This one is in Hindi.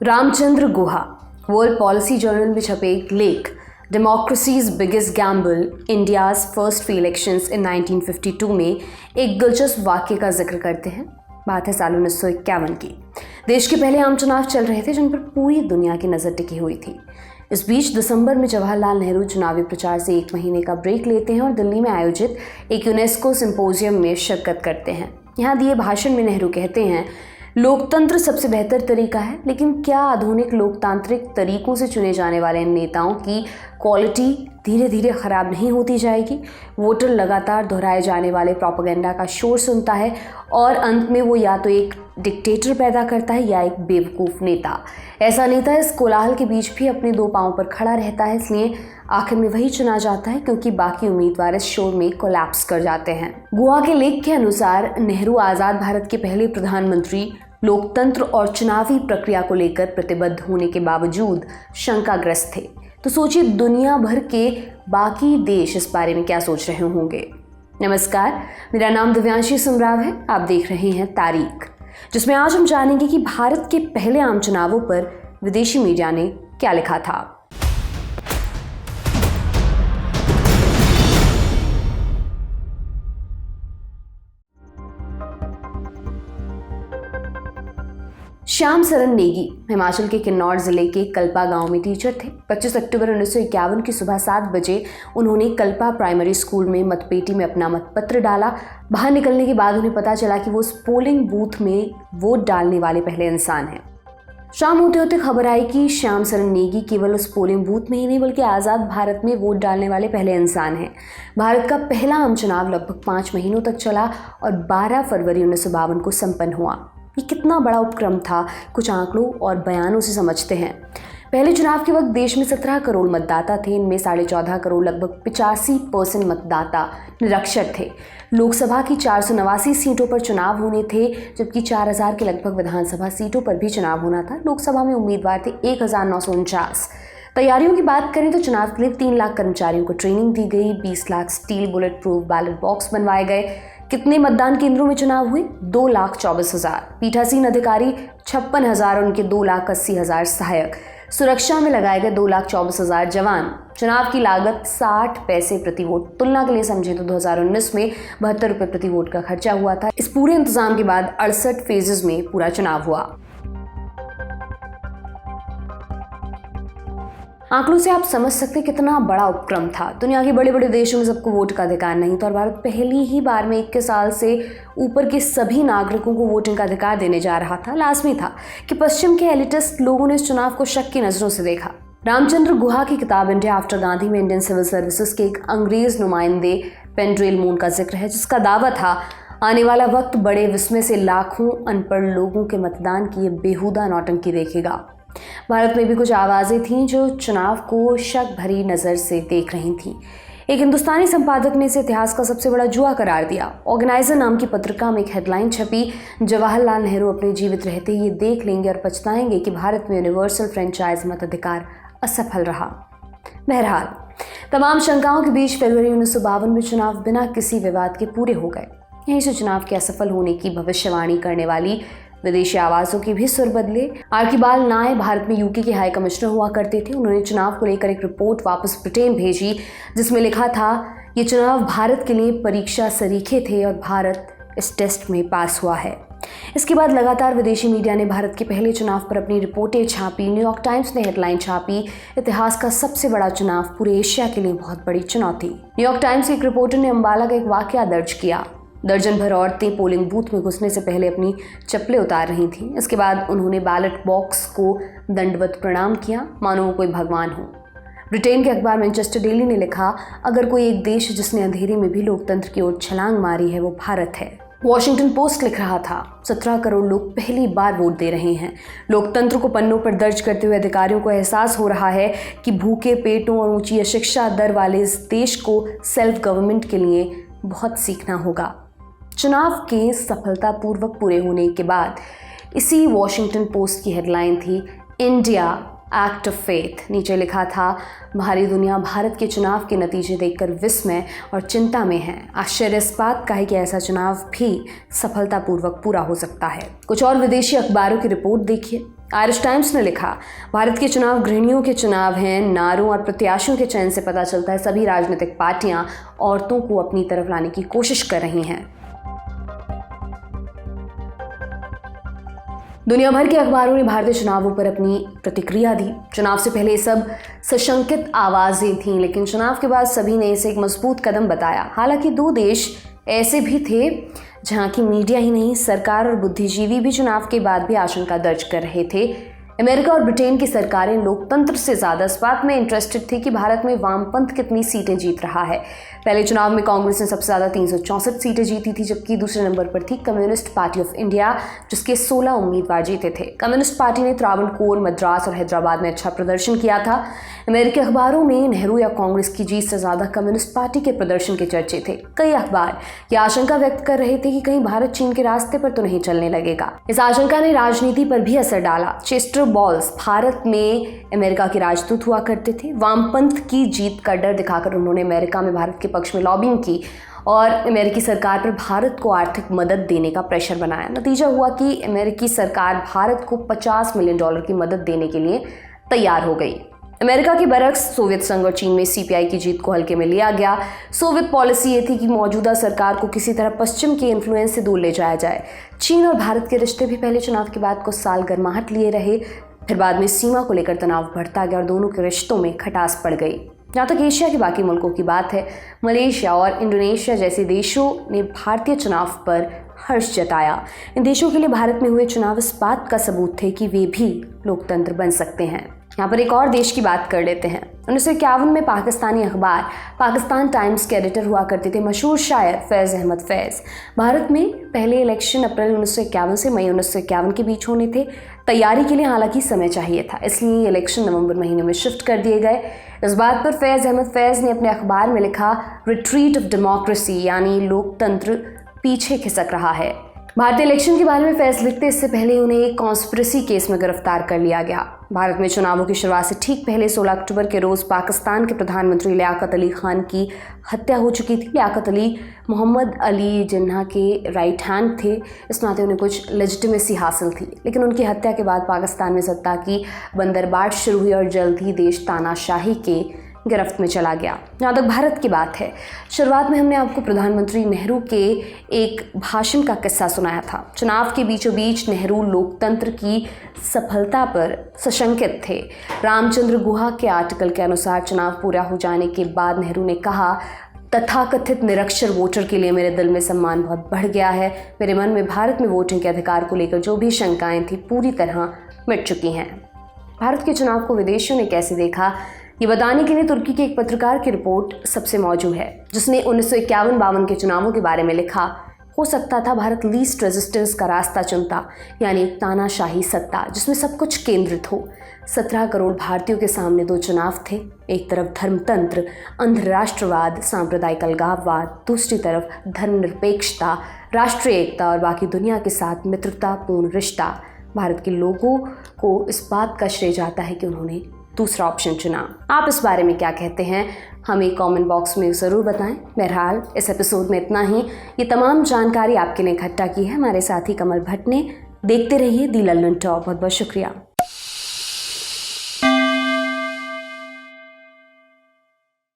Ramachandra Guha world policy journal में छपे एक लेख democracies biggest Gamble India's first free elections in 1952 में एक दिलचस्प वाक्य का जिक्र करते हैं। बात है साल 1951 की। देश के पहले आम चुनाव चल रहे थे जिन पर पूरी दुनिया की नज़र टिकी हुई थी। इस बीच दिसंबर में जवाहरलाल नेहरू चुनावी प्रचार से एक महीने का ब्रेक लेते हैं और दिल्ली में आयोजित एक यूनेस्को सिंपोजियम में शिरकत करते हैं। यहाँ दिए भाषण में नेहरू कहते हैं, लोकतंत्र सबसे बेहतर तरीका है, लेकिन क्या आधुनिक लोकतांत्रिक तरीकों से चुने जाने वाले नेताओं की क्वालिटी धीरे धीरे खराब नहीं होती जाएगी? वोटर लगातार दोहराए जाने वाले प्रोपेगेंडा का शोर सुनता है और अंत में वो या तो एक डिक्टेटर पैदा करता है या एक बेवकूफ़ नेता। ऐसा नेता इस कोलाहल के बीच भी अपने दो पांव पर खड़ा रहता है, इसलिए आखिर में वही चुना जाता है क्योंकि बाकी उम्मीदवार इस शोर में कोलैप्स कर जाते हैं। गुहा के लेख के अनुसार नेहरू आज़ाद भारत के पहले प्रधानमंत्री लोकतंत्र और चुनावी प्रक्रिया को लेकर प्रतिबद्ध होने के बावजूद शंकाग्रस्त थे। तो सोचिए दुनिया भर के बाकी देश इस बारे में क्या सोच रहे होंगे। नमस्कार, मेरा नाम दिव्यांशी सुमराव है। आप देख रहे हैं तारीख, जिसमें आज हम जानेंगे कि भारत के पहले आम चुनावों पर विदेशी मीडिया ने क्या लिखा था। श्याम सरन नेगी हिमाचल के किन्नौर जिले के कल्पा गांव में टीचर थे। 25 अक्टूबर 1951 की सुबह 7 बजे उन्होंने कल्पा प्राइमरी स्कूल में मतपेटी में अपना मतपत्र डाला। बाहर निकलने के बाद उन्हें पता चला कि वो उस पोलिंग बूथ में वोट डालने वाले पहले इंसान हैं। शाम होते होते खबर आई कि श्याम सरन नेगी केवल उस पोलिंग बूथ में ही नहीं बल्कि आज़ाद भारत में वोट डालने वाले पहले इंसान हैं। भारत का पहला आम चुनाव लगभग 5 महीनों तक चला और 12 फरवरी 1952 को संपन्न हुआ। ये कितना बड़ा उपक्रम था, कुछ आंकड़ों और बयानों से समझते हैं। पहले चुनाव के वक्त देश में 17 करोड़ मतदाता थे। इनमें 14.5 करोड़ लगभग 85% मतदाता निरक्षर थे। लोकसभा की 489 सीटों पर चुनाव होने थे, जबकि 4000 के लगभग विधानसभा सीटों पर भी चुनाव होना था। लोकसभा में उम्मीदवार थे 1949। तैयारियों की बात करें तो चुनाव के लिए 3 लाख कर्मचारियों को ट्रेनिंग दी गई। 20 lakh steel bullet proof ballot box बनवाए गए। कितने मतदान केंद्रों में चुनाव हुए? 2,24,000। पीठासीन अधिकारी 56,000 और उनके 2,80,000 सहायक। सुरक्षा में लगाए गए 2,24,000 जवान। चुनाव की लागत 60 पैसे प्रति वोट। तुलना के लिए समझे तो 2019 में 72 रुपये प्रति वोट का खर्चा हुआ था। इस पूरे इंतजाम के बाद 68 फेजेस में पूरा चुनाव हुआ। आंकड़ों से आप समझ सकते कितना बड़ा उपक्रम था। दुनिया के बड़े बड़े देशों में सबको वोट का अधिकार नहीं था और भारत पहली ही बार में 21 साल से ऊपर के सभी नागरिकों को वोटिंग का अधिकार देने जा रहा था। लाजमी था कि पश्चिम के एलिटिस्ट लोगों ने इस चुनाव को शक की नजरों से देखा। रामचंद्र गुहा की किताब इंडिया आफ्टर गांधी में इंडियन सिविल सर्विसेज के एक अंग्रेज नुमाइंदे पेंड्रेल मून का जिक्र है, जिसका दावा था आने वाला वक्त बड़े विस्मय से लाखों अनपढ़ लोगों के मतदान की बेहुदा नौटंकी देखेगा। भारत में भी कुछ आवाज़ें थीं जो चुनाव को शक भरी नज़र से देख रही थीं। एक हिंदुस्तानी संपादक ने इसे इतिहास का सबसे बड़ा जुआ करार दिया। ऑर्गेनाइजर नाम की पत्रिका में एक हेडलाइन छपी, जवाहरलाल नेहरू अपने जीवित रहते ये देख लेंगे और पछताएंगे कि भारत में यूनिवर्सल फ्रेंचाइज मताधिकार असफल रहा। बहरहाल तमाम शंकाओं के बीच फरवरी 1952 में चुनाव बिना किसी विवाद के पूरे हो गए। यहीं से चुनाव के असफल होने की भविष्यवाणी करने वाली विदेशी आवाज़ों की भी सुर बदले। आर्किबाल नाय भारत में यूके के हाई कमिश्नर हुआ करते थे। उन्होंने चुनाव को लेकर एक रिपोर्ट वापस ब्रिटेन भेजी, जिसमें लिखा था ये चुनाव भारत के लिए परीक्षा सरीखे थे और भारत इस टेस्ट में पास हुआ है। इसके बाद लगातार विदेशी मीडिया ने भारत के पहले चुनाव पर अपनी रिपोर्टें छापी। न्यूयॉर्क टाइम्स ने हेडलाइन छापी, इतिहास का सबसे बड़ा चुनाव पूरे एशिया के लिए बहुत बड़ी चुनौती। न्यूयॉर्क टाइम्स के एक रिपोर्टर ने अम्बाला का एक वाकया दर्ज किया। दर्जन भर औरतें पोलिंग बूथ में घुसने से पहले अपनी चप्पलें उतार रही थीं। इसके बाद उन्होंने बैलेट बॉक्स को दंडवत प्रणाम किया, मानो वो कोई भगवान हो। ब्रिटेन के अखबार मैनचेस्टर डेली ने लिखा, अगर कोई एक देश जिसने अंधेरे में भी लोकतंत्र की ओर छलांग मारी है वो भारत है। वॉशिंगटन पोस्ट लिख रहा था, 17 करोड़ लोग पहली बार वोट दे रहे हैं। लोकतंत्र को पन्नों पर दर्ज करते हुए अधिकारियों को एहसास हो रहा है कि भूखे पेटों और ऊंची अशिक्षा दर वाले इस देश को सेल्फ गवर्नमेंट के लिए बहुत सीखना होगा। चुनाव के सफलतापूर्वक पूरे होने के बाद इसी वॉशिंगटन पोस्ट की हेडलाइन थी, इंडिया एक्ट ऑफ फेथ। नीचे लिखा था, भारी दुनिया भारत के चुनाव के नतीजे देखकर विस्मय और चिंता में है। आश्चर्य इस बात का है कि ऐसा चुनाव भी सफलतापूर्वक पूरा हो सकता है। कुछ और विदेशी अखबारों की रिपोर्ट देखिए। आयरिश टाइम्स ने लिखा, भारत के चुनाव गृहिणियों के चुनाव हैं। नारों और प्रत्याशियों के चयन से पता चलता है सभी राजनीतिक पार्टियां औरतों को अपनी तरफ लाने की कोशिश कर रही हैं। दुनिया भर के अखबारों ने भारतीय चुनावों पर अपनी प्रतिक्रिया दी। चुनाव से पहले सब सशंकित आवाजें थीं, लेकिन चुनाव के बाद सभी ने इसे एक मजबूत कदम बताया। हालांकि 2 देश ऐसे भी थे जहां की मीडिया ही नहीं, सरकार और बुद्धिजीवी भी चुनाव के बाद भी आशंका दर्ज कर रहे थे। अमेरिका और ब्रिटेन की सरकारें लोकतंत्र से ज़्यादा इस बात में इंटरेस्टेड थी कि भारत में वामपंथ कितनी सीटें जीत रहा है। पहले चुनाव में कांग्रेस ने सबसे ज़्यादा 364 सीटें जीती थी, जबकि दूसरे नंबर पर थी कम्युनिस्ट पार्टी ऑफ इंडिया, जिसके 16 उम्मीदवार जीते थे। कम्युनिस्ट पार्टी ने त्रावणकोर, मद्रास और हैदराबाद में अच्छा प्रदर्शन किया था। अमेरिकी अखबारों में नेहरू या कांग्रेस की जीत से ज़्यादा कम्युनिस्ट पार्टी के प्रदर्शन के चर्चे थे। कई अखबार ये आशंका व्यक्त कर रहे थे कि कहीं भारत चीन के रास्ते पर तो नहीं चलने लगेगा। इस आशंका ने राजनीति पर भी असर डाला। चेस्टर बॉल्स भारत में अमेरिका के राजदूत हुआ करते थे। वामपंथ की जीत का डर दिखाकर उन्होंने अमेरिका में भारत के पक्ष में लॉबिंग की और अमेरिकी सरकार पर भारत को आर्थिक मदद देने का प्रेशर बनाया। नतीजा हुआ कि अमेरिकी सरकार भारत को $50 मिलियन की मदद देने के लिए तैयार हो गई। अमेरिका के बरक्स सोवियत संघ और चीन में सीपीआई की जीत को हल्के में लिया गया। सोवियत पॉलिसी ये थी कि मौजूदा सरकार को किसी तरह पश्चिम के इन्फ्लुएंस से दूर ले जाया जाए। चीन और भारत के रिश्ते भी पहले चुनाव के बाद कुछ साल गर्माहट लिए रहे, फिर बाद में सीमा को लेकर तनाव बढ़ता गया और दोनों के रिश्तों में खटास पड़ गई। जहाँ तक एशिया के बाकी मुल्कों की बात है, मलेशिया और इंडोनेशिया जैसे देशों ने भारतीय चुनाव पर हर्ष जताया। इन देशों के लिए भारत में हुए चुनाव इस बात का सबूत थे कि वे भी लोकतंत्र बन सकते हैं। यहाँ पर एक और देश की बात कर लेते हैं। 1951 में पाकिस्तानी अखबार पाकिस्तान टाइम्स के एडिटर हुआ करते थे मशहूर शायर फैज़ अहमद फैज़। भारत में पहले इलेक्शन अप्रैल 1951 से मई 1951 के बीच होने थे। तैयारी के लिए हालांकि समय चाहिए था, इसलिए इलेक्शन नवंबर महीने में शिफ्ट कर दिए गए। इस बात पर फैज़ अहमद फैज़ ने अपने अखबार में लिखा, रिट्रीट ऑफ डेमोक्रेसी, यानी लोकतंत्र पीछे खिसक रहा है। भारतीय इलेक्शन के बारे में फैज़ लिखते इससे पहले उन्हें एक कॉन्स्पिरेसी केस में गिरफ्तार कर लिया गया। भारत में चुनावों की शुरुआत से ठीक पहले 16 अक्टूबर के रोज़ पाकिस्तान के प्रधानमंत्री लियाकत अली खान की हत्या हो चुकी थी। लियाकत अली मोहम्मद अली जिन्ना के राइट हैंड थे, इस नाते उन्हें कुछ लेजिटिमेसी हासिल थी, लेकिन उनकी हत्या के बाद पाकिस्तान में सत्ता की बंदरबाट शुरू हुई और जल्द ही देश तानाशाही के गिरफ्त में चला गया। जहाँ तक भारत की बात है, शुरुआत में हमने आपको प्रधानमंत्री नेहरू के एक भाषण का किस्सा सुनाया था। चुनाव के बीचों बीच नेहरू लोकतंत्र की सफलता पर सशंकित थे। रामचंद्र गुहा के आर्टिकल के अनुसार चुनाव पूरा हो जाने के बाद नेहरू ने कहा, तथाकथित निरक्षर वोटर के लिए मेरे दिल में सम्मान बहुत बढ़ गया है। मेरे मन में भारत में वोटिंग के अधिकार को लेकर जो भी शंकाएं थी पूरी तरह मिट चुकी हैं। भारत के चुनाव को विदेशियों ने कैसे देखा, ये बताने के लिए तुर्की के एक पत्रकार की रिपोर्ट सबसे मौजूद है, जिसने 1951-52 के चुनावों के बारे में लिखा। हो सकता था भारत लीस्ट रेजिस्टेंस का रास्ता चुनता, यानी एक तानाशाही सत्ता जिसमें सब कुछ केंद्रित हो। 17 करोड़ भारतीयों के सामने 2 चुनाव थे, एक तरफ धर्मतंत्र, अंधराष्ट्रवाद, सांप्रदायिक अलगाववाद, दूसरी तरफ धर्मनिरपेक्षता, राष्ट्रीय एकता और बाकी दुनिया के साथ मित्रतापूर्ण रिश्ता। भारत के लोगों को इस बात का श्रेय जाता है कि उन्होंने दूसरा ऑप्शन चुना। आप इस बारे में क्या कहते हैं, हमें कमेंट बॉक्स में ज़रूर बताएं। बहरहाल इस एपिसोड में इतना ही। ये तमाम जानकारी आपके लिए इकट्ठा की है हमारे साथी कमल भट्ट ने। देखते रहिए दी लल्लन टॉप। बहुत बहुत शुक्रिया।